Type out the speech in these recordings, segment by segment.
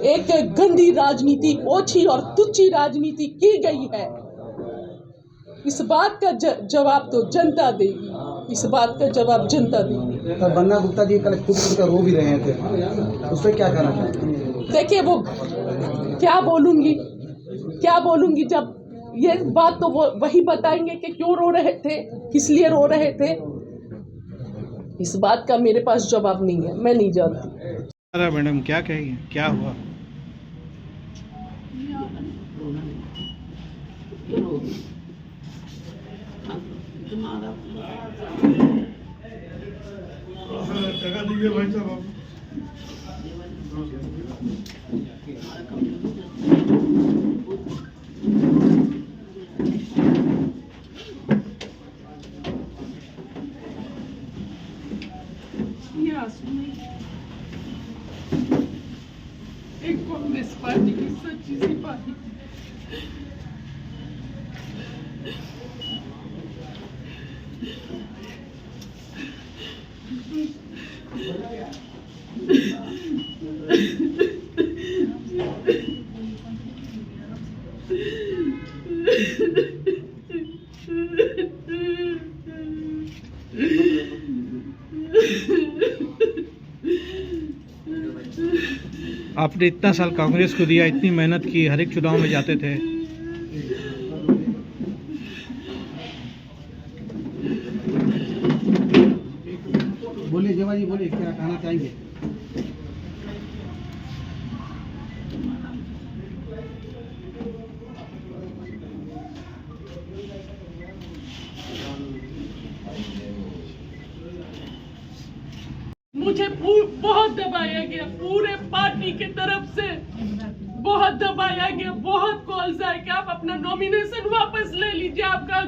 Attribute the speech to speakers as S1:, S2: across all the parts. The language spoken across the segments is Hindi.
S1: एक गंदी राजनीति, ओछी और तुच्छी राजनीति की गई है। इस बात का जवाब तो जनता देगी, इस बात का जवाब जनता देगी।
S2: बन्ना गुप्ता जी कल खुद रो भी रहे थे, उस पर क्या कहना चाहते हैं?
S1: देखिए, वो क्या बोलूंगी जब ये बात तो वो वही बताएंगे कि क्यों रो रहे थे, किस लिए रो रहे थे। इस बात का मेरे पास जवाब नहीं है, मैं नहीं जानती।
S3: अरे मैडम क्या कहेंगे, क्या हुआ?
S4: जगह दीजिए भाई साहब।
S1: एक कांग्रेस पार्टी की सच्ची सिपाही,
S3: आपने इतना साल कांग्रेस को दिया, इतनी मेहनत की, हर एक चुनाव में जाते थे।
S2: बोलिए जवा जी, बोलिए क्या कहना चाहेंगे?
S1: मुझे बहुत दबाया गया, पूरे पार्टी की तरफ से बहुत दबाया गया, बहुत कॉल्स आए कि आप अपना नॉमिनेशन वापस ले लीजिए, आपका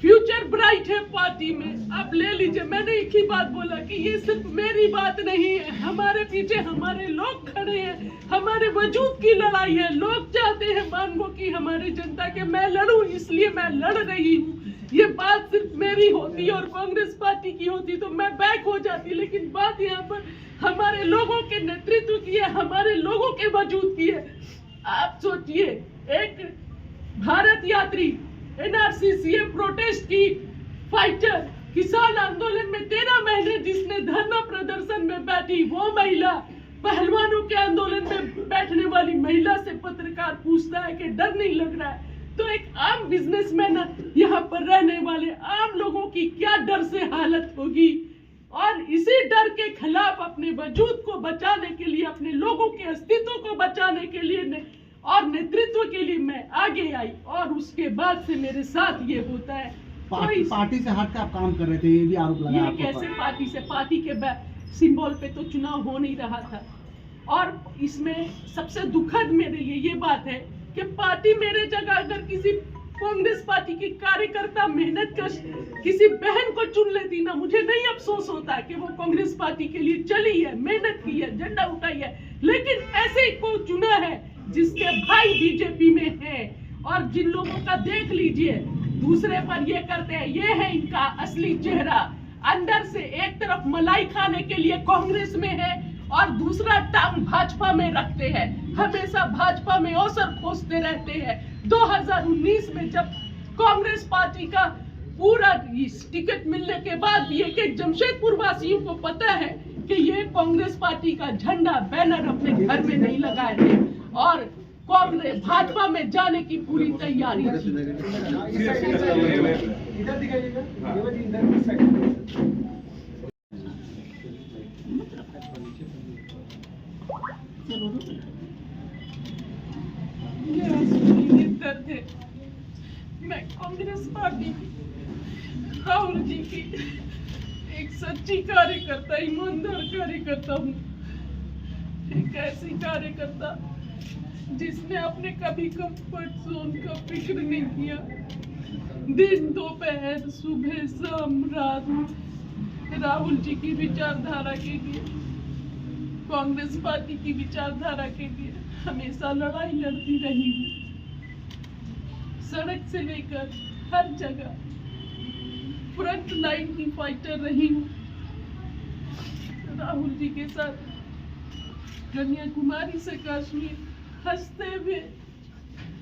S1: फ्यूचर ब्राइट है पार्टी में, आप ले लीजिए। मैंने एक ही बात बोला कि ये सिर्फ मेरी बात नहीं है, हमारे पीछे हमारे लोग खड़े हैं, हमारे वजूद की लड़ाई है। लोग चाहते हैं मानवो की हमारी जनता के मैं लड़ूं, इसलिए मैं लड़ रही हूँ। ये बात सिर्फ मेरी होती और कांग्रेस पार्टी की होती तो मैं बैक हो जाती, लेकिन बात यहाँ पर हमारे लोगों के नेतृत्व की है, हमारे लोगों के वजूद की है। आप सोचिए, एक भारत यात्री, एनआरसी सीए प्रोटेस्ट की फाइटर, किसान आंदोलन में 13 महीने जिसने धरना प्रदर्शन में बैठी, वो महिला, पहलवानों के आंदोलन में बैठने वाली महिला से पत्रकार पूछता है कि डर नहीं लग रहा है, तो एक आम बिजनेसमैन यहाँ पर रहने वाले आम लोगों की क्या डर से हालत होगी। और इसी डर के खिलाफ अपने वजूद को बचाने के लिए, अपने लोगों के अस्तित्व को बचाने के लिए और नेतृत्व के लिए मैं आगे आई, और उसके बाद से मेरे साथ ये होता है।
S2: पार्टी से हट कर आप काम कर रहे थे, ये भी आरोप लगा।
S1: ये कैसे पार्टी से? पार्टी के सिंबल पे तो चुनाव हो नहीं रहा था। और इसमें सबसे दुखद मेरे लिए ये बात है कि पार्टी मेरे जगह अगर किसी कांग्रेस पार्टी की कार्यकर्ता मेहनत कर किसी बहन को चुन लेती ना, मुझे नहीं अफसोस होता कि वो कांग्रेस पार्टी के लिए चली है, मेहनत की है, झंडा उठाई है, लेकिन ऐसे को चुना है जिसके भाई बीजेपी में है। और जिन लोगों का देख लीजिए दूसरे पर ये करते हैं, ये है इनका असली चेहरा। अंदर से एक तरफ मलाई खाने के लिए कांग्रेस में है और दूसरा टांग भाजपा में रखते हैं, हमेशा भाजपा में अवसर खोजते रहते हैं। 2019 में जब कांग्रेस पार्टी का पूरा टिकट मिलने के बाद भी एक जमशेदपुर वासियों को पता है कि ये कांग्रेस पार्टी का झंडा बैनर अपने घर में नहीं लगाए थे और कांग्रेस भाजपा में जाने की पूरी तैयारी थी। मैं कांग्रेस पार्टी राहुल जी की एक सच्ची कार्यकर्ता, ईमानदार कार्यकर्ता हूँ। एक ऐसी कार्यकर्ता जिसने अपने कभी कंफर्ट जोन का फिक्र नहीं किया। दिन दोपहर सुबह शाम रात राहुल जी की विचारधारा के लिए, कांग्रेस पार्टी की विचारधारा के लिए हमेशा लड़ाई लड़ती रही हूँ। सड़क से लेकर हर जगह फ्रंट लाइन की फाइटर रही हूँ। राहुल जी के साथ कन्याकुमारी से कश्मीर हंसते हुए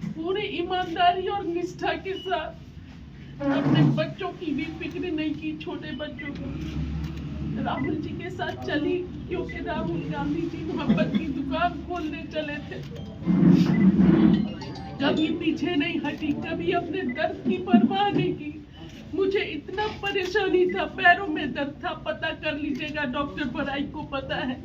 S1: पूरी ईमानदारी और निष्ठा के साथ अपने बच्चों की भी फिक्र नहीं की, छोटे बच्चों को राहुल जी के साथ चली, क्योंकि राहुल गांधी जी मोहब्बत की दुकान खोलने चले थे। कभी पीछे नहीं हटी, कभी अपने दर्द की परवाह नहीं की। मुझे इतना परेशानी था, पैरों में दर्द था, पता कर लीजिएगा, डॉक्टर बराई को पता है।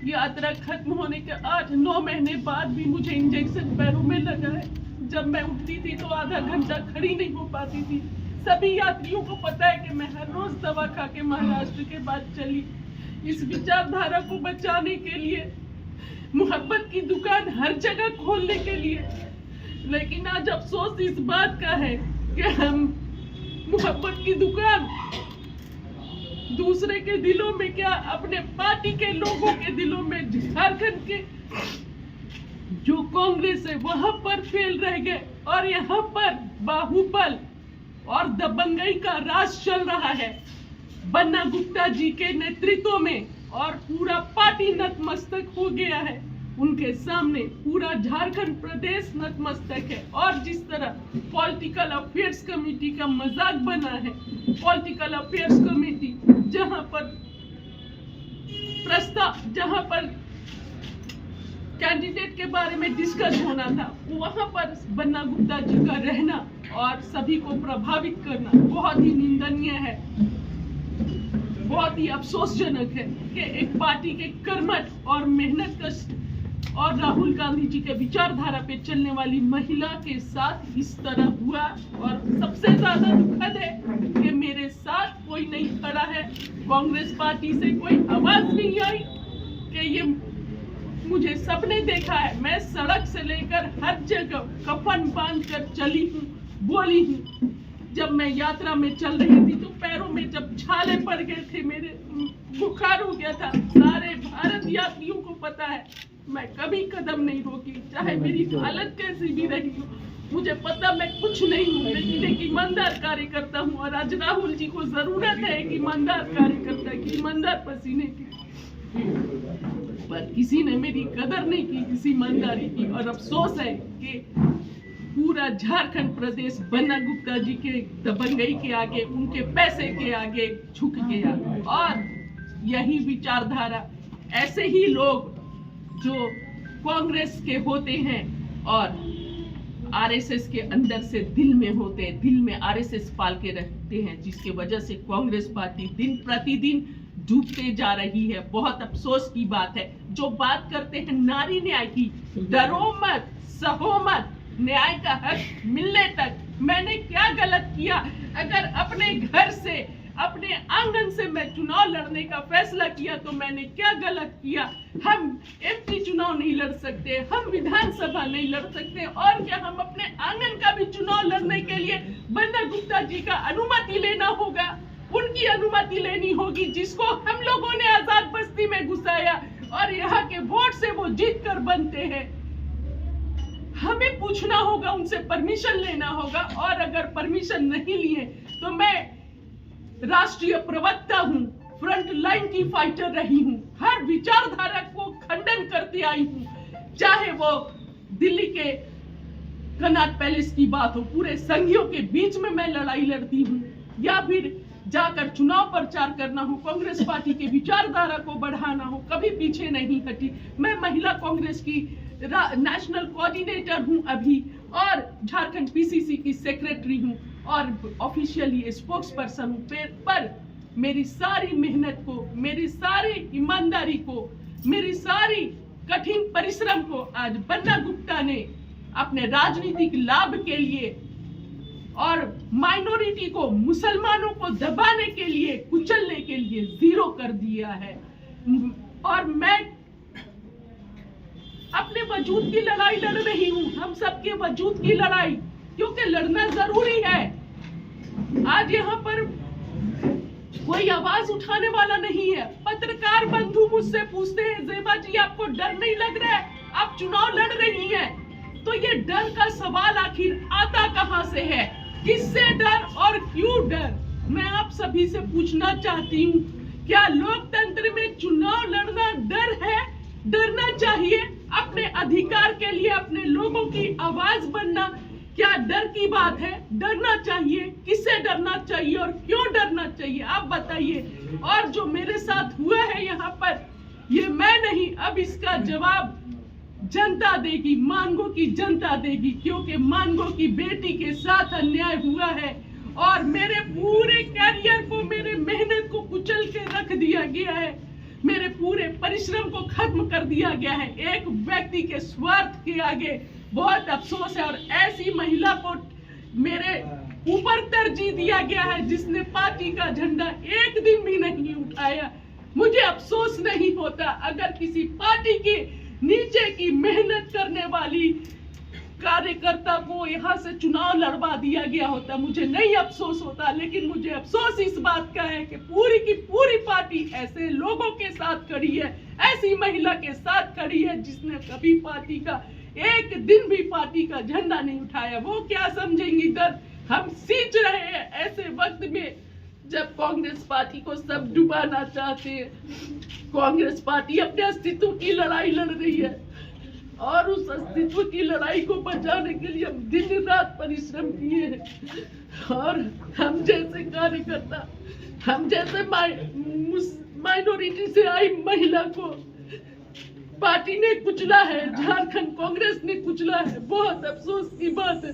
S1: यात्रा खत्म होने के 8-9 महीने बाद भी मुझे इंजेक्शन पैरों में लगा है। जब मैं उठती थी तो आधा घंटा खड़ी नहीं हो पाती थी। सभी यात्रियों को पता है कि मैं हर रोज दवा खा के महाराष्ट्र के बाद चली, इस विचारधारा को बचाने के लिए, मोहब्बत की दुकान हर जगह खोलने के लिए। लेकिन आज अफसोस इस बात का है कि हम मोहब्बत की दुकान दूसरे के दिलों में क्या, अपने पार्टी के लोगों के दिलों में, झारखंड के जो कांग्रेस है वहां पर फेल रह गए, और यहाँ पर बाहुबल और दबंगई का राज चल रहा है बन्ना गुप्ता जी के नेतृत्व में, और पूरा पार्टी नतमस्तक हो गया है उनके सामने। पूरा झारखंड प्रदेश नतमस्तक है। और जिस तरह पॉलिटिकल अफेयर्स कमेटी का मजाक बना है, पॉलिटिकल अफेयर्स कमेटी जहां पर कैंडिडेट के बारे में डिस्कस होना था, वहां पर बन्ना गुप्ता जी का रहना और सभी को प्रभावित करना बहुत ही निंदनीय है, बहुत ही अफसोसजनक है कि एक पार्टी के कर्मठ और मेहनत कश और राहुल गांधी जी के विचारधारा पे चलने वाली महिला के साथ इस तरह हुआ। और सबसे ज्यादा दुखद है कि मेरे साथ कोई नहीं खड़ा है, कांग्रेस पार्टी से कोई आवाज नहीं आई कि ये मुझे सबने देखा है। मैं सड़क से लेकर हर जगह कफन बांध कर चली हूँ, बोली हूँ। जब मैं यात्रा में चल रही थी तो पैरों में जब छाले पड़ गए थे, मेरे बुखार हो गया था। सारे भारत यात्रियों को पता है, मैं कभी कदम नहीं रोकी, चाहे मेरी हालत कैसी भी रही हो। मुझे पता मैं कुछ नहीं हूँ, लेकिन एक ईमानदार कार्यकर्ता हूँ। और आज राहुल जी को जरूरत है एक ईमानदार कार्यकर्ता की, ईमानदार पसीने की, पर किसी ने मेरी कदर नहीं की इस ईमानदारी की। और अफसोस है कि पूरा झारखंड प्रदेश बन्ना गुप्ता जी के दबंगई के आगे, उनके पैसे के आगे झुक गया। और यही विचारधारा, ऐसे ही लोग जो कांग्रेस के होते हैं और आरएसएस के अंदर से दिल में होते हैं, दिल में आरएसएस पाल के रखते हैं, जिसके वजह से कांग्रेस पार्टी दिन प्रतिदिन डूबते जा रही है। बहुत अफसोस की बात है। जो बात करते हैं नारी न्याय की, डरो मत, सहो मत, न्याय का हक मिलने तक। मैंने क्या गलत किया? अगर अपने घर से, अपने आंगन से मैं चुनाव लड़ने का फैसला किया तो मैंने क्या गलत किया? हम एमपी चुनाव नहीं लड़ सकते, हम विधानसभा नहीं लड़ सकते, और क्या हम अपने आंगन का भी चुनाव लड़ने के लिए बन्ना गुप्ता जी का अनुमति लेना होगा? उनकी अनुमति लेनी होगी, जिसको हम लोगों ने आजाद बस्ती में घुसाया और यहाँ के वोट से वो जीत कर बनते हैं। हमें पूछना होगा, उनसे परमिशन लेना होगा। और अगर परमिशन नहीं लिए तो मैं राष्ट्रीय प्रवक्ता हूँ, फ्रंट लाइन की फाइटर रही हूँ, हर विचारधारा को खंडन करते आई हूँ। चाहे वो दिल्ली के कनॉट पैलेस की बात हो, पूरे संघियों के बीच में मैं लड़ाई लड़ती हूँ, या फिर जाकर चुनाव प्रचार करना हो, कांग्रेस पार्टी के विचारधारा को बढ़ाना हो, कभी पीछे नहीं हटी। मैं महिला कांग्रेस की नेशनल कोऑर्डिनेटर हूं अभी, और झारखंड पीसीसी की सेक्रेटरी हूं, और ऑफिशियली स्पोक्स पर्सन हूं। पर मेरी सारी मेहनत को, मेरी सारी ईमानदारी को, मेरी सारी कठिन परिश्रम को आज बन्ना गुप्ता ने अपने राजनीतिक लाभ के लिए और माइनॉरिटी को, मुसलमानों को दबाने के लिए, कुचलने के लिए जीरो कर दिया है। और मैं अपने वजूद की लड़ाई लड़ रही हूँ, हम सबके वजूद की लड़ाई, क्योंकि लड़ना जरूरी है। आज यहाँ पर कोई आवाज उठाने वाला नहीं है। पत्रकार बंधु मुझसे पूछते हैं, ज़ेबा जी आपको डर नहीं लग रहा है, आप चुनाव लड़ रही हैं? तो ये डर का सवाल आखिर आता कहां से है? किससे डर और क्यों डर? मैं आप सभी से पूछना चाहती हूँ, क्या लोकतंत्र में चुनाव लड़ना डर है, डरना चाहिए अपने अधिकार के लिए, अपने लोगों की आवाज बनना क्या डर की बात है? डरना चाहिए। किससे डरना चाहिए और क्यों डरना चाहिए आप बताइए। और जो मेरे साथ हुआ है यहाँ पर, ये मैं नहीं, अब इसका जवाब जनता देगी, मानगो की जनता देगी, क्योंकि मानगो की बेटी के साथ अन्याय हुआ है और मेरे पूरे कैरियर को, मेरे मेहनत को कुचल के रख दिया गया है, मेरे पूरे परिश्रम को खत्म कर दिया गया है एक व्यक्ति के स्वार्थ के आगे। बहुत अफसोस है। और ऐसी महिला को मेरे ऊपर तरजीह दिया गया है जिसने पार्टी का झंडा एक दिन भी नहीं उठाया। मुझे अफसोस नहीं होता अगर किसी पार्टी के नीचे की मेहनत करने वाली कार्यकर्ता को यहाँ से चुनाव लड़वा दिया गया होता, मुझे नहीं अफसोस होता। लेकिन मुझे अफसोस इस बात का है कि पूरी की पूरी पार्टी ऐसे लोगों के साथ खड़ी है, ऐसी महिला के साथ खड़ी है जिसने कभी पार्टी का एक दिन भी पार्टी का झंडा नहीं उठाया। वो क्या समझेंगी दर्द हम सींच रहे हैं ऐसे वक्त में जब कांग्रेस पार्टी को सब डुबाना चाहते हैं। कांग्रेस पार्टी अपने अस्तित्व की लड़ाई लड़ रही है और उस अस्तित्व की लड़ाई को बचाने के लिए हम दिन रात परिश्रम किए हैं। और हम जैसे कार्यकर्ता, हम जैसे माइनॉरिटी से आई महिला को पार्टी ने कुचला है, झारखंड कांग्रेस ने कुचला है। बहुत अफसोस की बात है।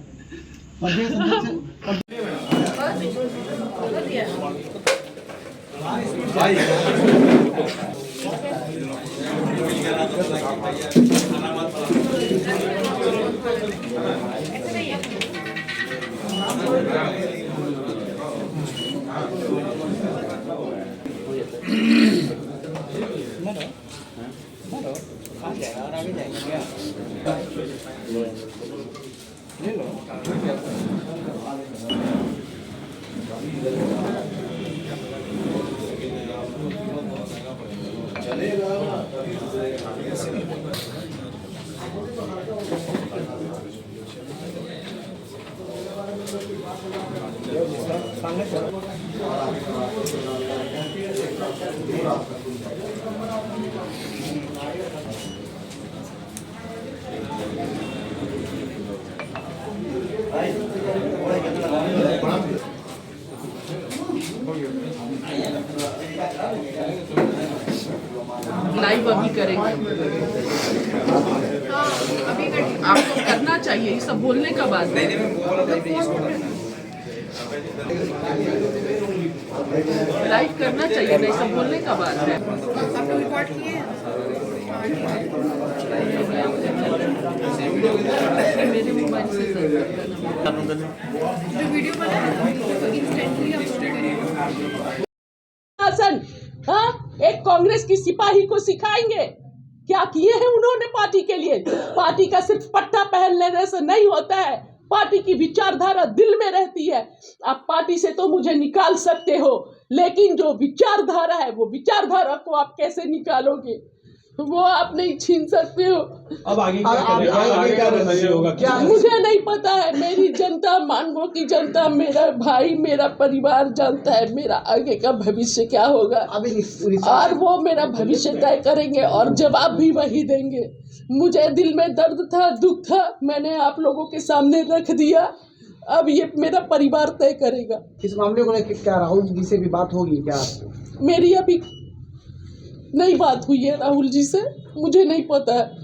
S1: लाइव अभी करेंगे। आपको करना चाहिए, ये सब बोलने का बात है। लाइव करना चाहिए, नहीं सब बोलने का बात है।
S5: आपने रिकॉर्ड किए हैं?
S1: मेरे मोबाइल से
S5: जो वीडियो बनाया तो इंस्टेंटली
S1: शासन, हाँ, एक कांग्रेस की सिपाही को सिखाएंगे क्या किए हैं उन्होंने पार्टी के लिए। पार्टी का सिर्फ पट्टा पहन लेने से नहीं होता है, पार्टी की विचारधारा दिल में रहती है। आप पार्टी से तो मुझे निकाल सकते हो, लेकिन जो विचारधारा है वो विचारधारा को आप कैसे निकालोगे, वो आप नहीं छीन सकते हो।
S2: अब आगे क्या होगा क्या?
S1: मुझे नहीं पता है। मेरी जनता, मानगो की जनता, मेरा भाई, मेरा परिवार जानता है मेरा आगे का भविष्य क्या होगा, और वो मेरा भविष्य तय करेंगे और जवाब भी वही देंगे। मुझे दिल में दर्द था, दुख था, मैंने आप लोगों के सामने रख दिया। अब ये मेरा परिवार तय करेगा।
S2: इस मामले को लेकर क्या राहुल जी से भी बात होगी क्या?
S1: मेरी अभी नहीं बात हुई है राहुल जी से, मुझे नहीं पता है।